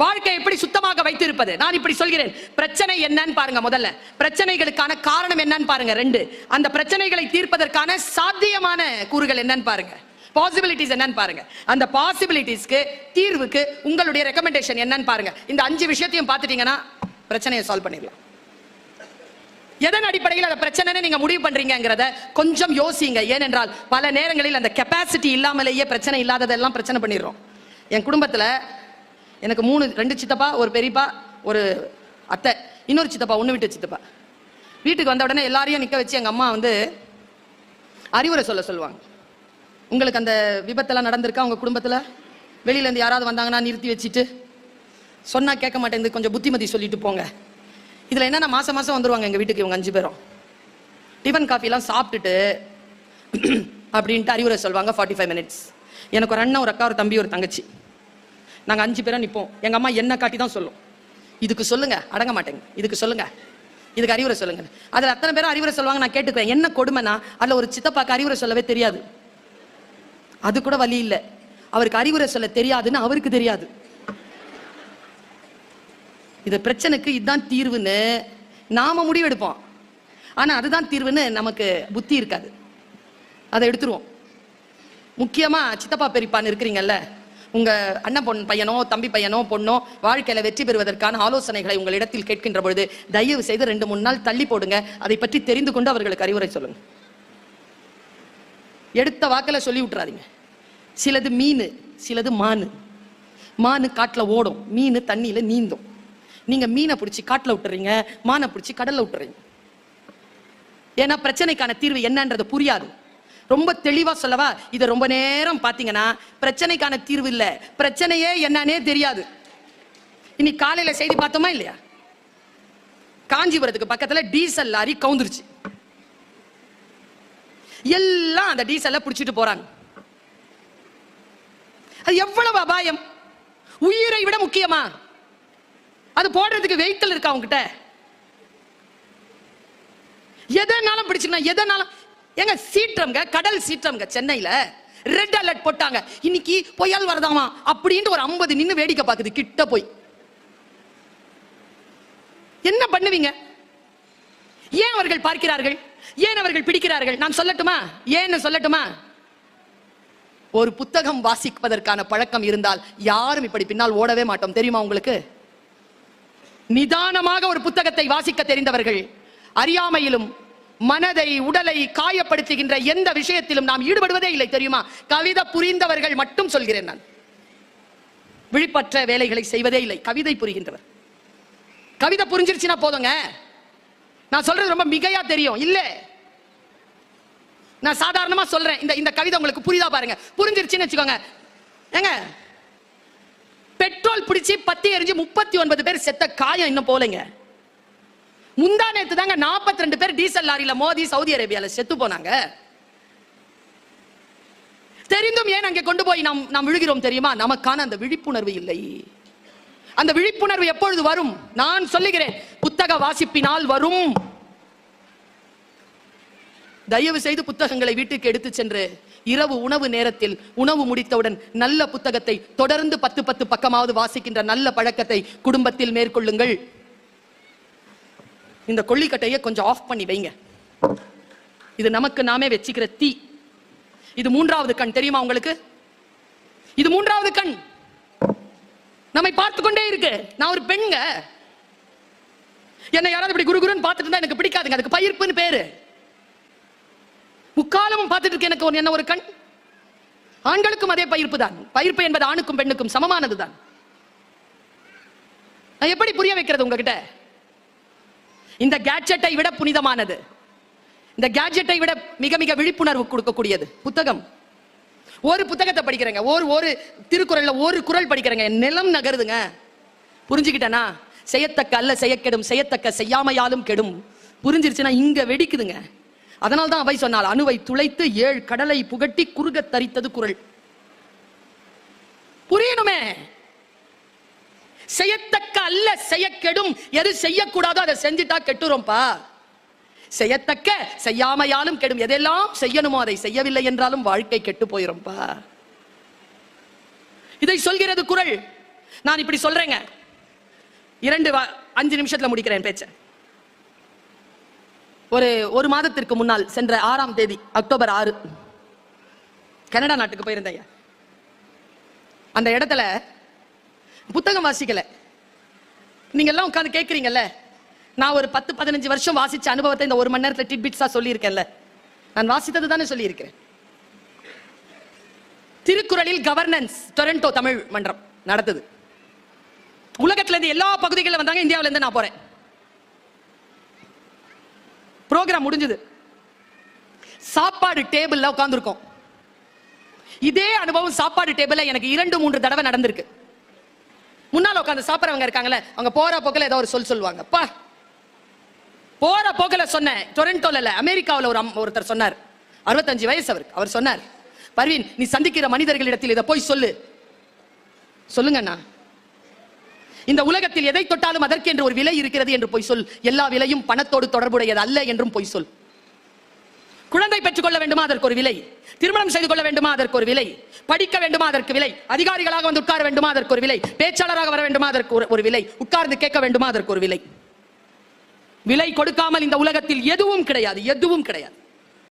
வாழ்க்கை எப்படி சுத்தமாக வைத்திருப்பது? நான் இப்படி சொல்கிறேன். பிரச்சனை என்னன்னு பாருங்க. முதல்ல பிரச்சனைகளுக்கான காரணம் என்னன்னு பாருங்க. 2, அந்த பிரச்சனைகளை தீர்ப்பதற்கான சாத்தியமான கூறுகள் என்னன்னு பாருங்க. பாசிபிலிட்டிஸ் என்னன்னு பாருங்க. அந்த பாசிபிலிட்டிஸ்க்கு தீர்வுக்கு உங்களுடைய ரெக்கமெண்டேஷன் என்னன்னு பாருங்க. இந்த 5 விஷயத்தையும் பார்த்துட்டீங்கன்னா பிரச்சனையை சால்வ் பண்ணிடலாம். எதன் அடிப்படையில் அந்த பிரச்சனை நீங்க முடிவு பண்றீங்கிறத கொஞ்சம் யோசிங்க. ஏனென்றால் பல நேரங்களில் அந்த கெப்பாசிட்டி இல்லாமலேயே பிரச்சனை இல்லாததெல்லாம் பிரச்சனை பண்ணிடுறோம். என் குடும்பத்தில் எனக்கு 2 சித்தப்பா, ஒரு பெரியப்பா, ஒரு அத்தை, இன்னொரு சித்தப்பா, ஒன்று விட்டு சித்தப்பா. வீட்டுக்கு வந்த உடனே எல்லாரையும் நிற்க வச்சு எங்கள் அம்மா அறிவுரை சொல்லுவாங்க. உங்களுக்கு அந்த விபத்தெல்லாம் நடந்திருக்கா உங்கள் குடும்பத்தில்? வெளியிலேருந்து யாராவது வந்தாங்கன்னா நிறுத்தி வச்சுட்டு சொன்னால் கேட்க மாட்டேங்குது, கொஞ்சம் புத்திமதி சொல்லிட்டு போங்க. இதில் என்னென்னா மாதம் வந்துருவாங்க எங்கள் வீட்டுக்கு இவங்க 5 பேரும். டிஃபன் காஃபிலாம் சாப்பிட்டுட்டு அப்படின்ட்டு அறிவுரை சொல்லுவாங்க. 45 மினிட்ஸ். எனக்கு ஒரு அண்ணன், ஒரு அக்கா, ஒரு தம்பி, ஒரு தங்கச்சி. நாங்கள் 5 பேரும் நிற்போம். எங்கள் அம்மா என்ன காட்டி தான் சொல்லும், இதுக்கு சொல்லுங்க, அடங்க மாட்டேங்க, இதுக்கு சொல்லுங்க, இதுக்கு அறிவுரை சொல்லுங்க. அதில் அத்தனை பேரும் அறிவுரை சொல்லுவாங்க. நான் கேட்டுக்குவேன். என்ன கொடுமைனா அதில் ஒரு சித்தப்பாக்கு அறிவுரை சொல்லவே தெரியாது. அது கூட வழி இல்லை, அவருக்கு அறிவுரை சொல்ல தெரியாதுன்னு அவருக்கு தெரியாது. இது பிரச்சனைக்கு இதுதான் தீர்வுன்னு நாம முடிவெடுப்போம். ஆனா அதுதான் தீர்வுன்னு நமக்கு புத்தி இருக்காது, அதை எடுத்துருவோம். முக்கியமா சித்தப்பா பெரியப்பான்னு இருக்கிறீங்கல்ல, உங்க அண்ணன் பையனோ தம்பி பையனோ பொண்ணோ வாழ்க்கையில வெற்றி பெறுவதற்கான ஆலோசனைகளை உங்களிடத்தில் கேட்கின்ற பொழுது தயவு செய்து 2-3 நாள் தள்ளி போடுங்க. அதை பற்றி தெரிந்து கொண்டு அவர்களுக்கு அறிவுரை சொல்லுங்க. எடுத்த வாக்கில் சொல்லி விட்டுறாதீங்க. சிலது மீன், சிலது மானு காட்டுல ஓடும், மீன் தண்ணியில நீந்தும். நீங்க மீனை பிடிச்சி காட்டுல விட்டுறீங்க, மானை பிடிச்சி கடல்ல விட்டுறீங்க. ஏன்னா பிரச்சனைக்கான தீர்வு என்னன்றது புரியாது. ரொம்ப தெளிவா சொல்லவா, இதை ரொம்ப நேரம் பாத்தீங்கன்னா பிரச்சனைக்கான தீர்வு இல்ல, பிரச்சனையே என்னன்னே தெரியாது. இன்னைக்கு காலையில செய்தி பார்த்தோமா இல்லையா? காஞ்சிபுரத்துக்கு பக்கத்துல டீசல் லாரி கவுந்துருச்சு. எல்லாம் அந்த டீசல்ல பிடிச்சிட்டு போறாங்க. அது எவ்வளவு அபாயம்! உயிரை விட முக்கியமா? அது போடுறதுக்கு வெஹிக்கிள் இருக்கா உங்ககிட்ட? எதனாலும் பிடிச்சிருந்தா எதனாலும் எங்க சீற்றம்ங்க, கடல் சீற்றம்ங்க. சென்னையில ரெட் அலர்ட் போட்டாங்க. இன்னைக்கு புயல் வரதாமா அப்படின்ட்டு ஒரு 50 நின்னு வேடிக்கை பார்க்குது கிட்ட போய். என்ன பண்ணுவீங்க? ஏன் அவர்கள் பார்க்கிறார்கள்? ஏன் அவர்கள் பிடிக்கிறார்கள்? நான் சொல்லட்டுமா? ஏன்னு சொல்லட்டுமா? ஒரு புத்தகம் வாசிப்பதற்கான பழக்கம் இருந்தால் யாரும் இப்படி பின்னால் ஓடவே மாட்டோம். தெரியுமா உங்களுக்கு? நிதானமாக ஒரு புத்தகத்தை வாசிக்க தெரிந்தவர்கள் அறியாமையிலும் மனதை உடலை காயப்படுத்துகின்ற எந்த விஷயத்திலும் நாம் ஈடுபடுவதே இல்லை. தெரியுமா? கவிதை புரிந்தவர்கள் மட்டும் சொல்கிறேன் நான். விழிப்பற்ற வேலைகளை செய்வதே இல்லை. கவிதை புரிகின்றவர். கவிதை புரிஞ்சிருச்சுன்னா போதுங்க. நான் சொல்றது ரொம்ப மிகையா தெரியும் இல்ல, நான் சாதாரணமா சொல்றேன். இந்த கவிதை உங்களுக்கு புரியுதா பாருங்க. புரிஞ்சிருச்சுன்னு வச்சுக்கோங்க. ஏங்க, பெட்ரோல் பிடிச்சி பத்தி எரிஞ்சு 39 பேர் செத்த காயம் இன்னும் போலங்க. முந்தா நேத்து தாங்க 42 பேர் டீசல் லாரியில மோதி சவுதி அரேபியால செத்து போனாங்க. தெரிந்தும் ஏன் அங்கே கொண்டு போய் நாம் விழுகிறோம் தெரியுமா? நமக்கான அந்த விழிப்புணர்வு இல்லை. அந்த விழிப்புணர்வு எப்பொழுது வரும்? நான் சொல்லுகிறேன், புத்தக வாசிப்பினால் வரும். தயவு செய்து புத்தகங்களை வீட்டுக்கு எடுத்து சென்று இரவு உணவு நேரத்தில் உணவு முடித்தவுடன் நல்ல புத்தகத்தை தொடர்ந்து 10 பக்கமாவது வாசிக்கின்ற நல்ல பழக்கத்தை குடும்பத்தில் மேற்கொள்ளுங்கள். இந்த கொள்ளிக்கட்டையை கொஞ்சம் ஆஃப் பண்ணி வைங்க. இது நமக்கு நாமே வச்சுக்கிற தீ. இது 3வது கண். தெரியுமா உங்களுக்கு? இது 3வது கண் நம்மை பார்த்து கொண்டே இருக்கு. நான் ஒரு பெண்ங்க, என்ன யாராவது இப்படி குருகுருன்னு பார்த்துட்டு இருந்தா எனக்கு பிடிக்காதுங்க. அதுக்கு பயிர்ப்புன்னு பேரு. முக்காலமும் பார்த்துட்டு இருக்கு எனக்கு என்ன ஒரு கண். ஆண்களுக்கும் அதே பயிர்ப்பு தான். பயிர்ப்பு என்பது ஆணுக்கும் பெண்ணுக்கும் சமமானது தான். நான் எப்படி புரிய வைக்கிறது உங்ககிட்ட? இந்த கேட்ஜெட்டை விட புனிதமானது, இந்த கேட்ஜெட்டை விட மிக மிக விழிப்புணர்வு கொடுக்கக்கூடியது புத்தகம். ஒரு புத்தகத்தை படிக்கிறேங்க, ஒரு திருக்குறள்ல ஒரு குறள் படிக்கிறேங்க, நிலம் நகருதுங்க. புரிஞ்சுக்கிட்டேனா? செய்யத்தக்க அல்ல செய்யக்கெடும், செய்யத்தக்க செய்யாமையாலும் கெடும். புரிஞ்சிருச்சுன்னா இங்க வெடிக்குதுங்க. அதனால தான் அவை சொன்னால் அணுவை துளைத்து 7 கடலை புகட்டி குறுக தரித்தது குறள். புரியணுமே. செய்யத்தக்க அல்ல செய்யக்கெடும். எது செய்யக்கூடாதோ அதை செஞ்சுட்டா கெட்டுறோம்ப்பா. செய்யத்தக்க செய்யாமையாலும் கெடும். எதெல்லாம் செய்யணுமோ அதை செய்யவில்லை என்றாலும் வாழ்க்கை கெட்டு போயிடும்பா. இதை சொல்கிறது குறள். நான் இப்படி சொல்றேங்க, 5 நிமிஷத்துல முடிக்கிறேன் பேச்ச. ஒரு மாதத்திற்கு முன்னால் சென்ற 6ஆம் தேதி அக்டோபர் 6 கனடா நாட்டுக்கு போயிருந்தேன். அந்த இடத்துல புத்தகம் வாசிக்கல. நீங்க எல்லாம் உட்கார்ந்து கேட்கறீங்கல்ல, நான் ஒரு 10-15 வருஷம் வாசிச்ச அனுபவத்தை இந்த 1 மணி நேரத்துல டிட்பிட்ஸா சொல்லியிருக்கேன்ல. நான் வாசித்தது தானே சொல்லியிருக்கிறேன். திருக்குறளில் கவர்னன்ஸ் டொரண்டோ தமிழ் மன்றம் நடத்துது. உலகத்துல இருந்து எல்லா பகுதிகளில் வந்தாங்க, இந்தியாவில இருந்து நான் போறேன். புரோகிராம் முடிஞ்சது, சாப்பாடு டேபிள்ல உட்கார்ந்துருக்கோம். இதே அனுபவம் சாப்பாடு டேபிள்ல எனக்கு 2-3 தடவை நடந்திருக்கு. முன்னால உட்கார்ந்து சாப்பிடுறவங்க இருக்காங்கல்ல, அவங்க போற போக்கில் ஏதோ ஒரு சொல்லுவாங்க. பா, போற போக்கில் சொன்னேன். டொரண்டோல இல்ல, அமெரிக்காவில் ஒருத்தர் சொன்னார், 65 வயசு அவருக்கு. அவர் சொன்னார், பர்வீன், நீ சந்திக்கிற மனிதர்களிடத்தில் இதை போய் சொல்லுங்கண்ணா. இந்த உலகத்தில் எதை தொட்டாலும் அதற்கு என்று ஒரு விலை இருக்கிறது என்று போய் சொல். எல்லா விலையும் பணத்தோடு தொடர்புடையது அல்ல என்றும் போய் சொல். குழந்தை பெற்றுக் கொள்ள வேண்டுமா, அதற்கு ஒரு விலை. திருமணம் செய்து கொள்ள வேண்டுமா, அதற்கு ஒரு விலை. படிக்க வேண்டுமா, அதற்கு விலை. அதிகாரிகளாக வந்து உட்கார வேண்டுமா, அதற்கு ஒரு விலை. பேச்சாளராக வர வேண்டுமா, அதற்கு ஒரு விலை. உட்கார்ந்து கேட்க வேண்டுமா, அதற்கு ஒரு விலை. விலை கொடுக்காமல் இந்த உலகத்தில் எதுவும் கிடையாது, எதுவும் கிடையாது.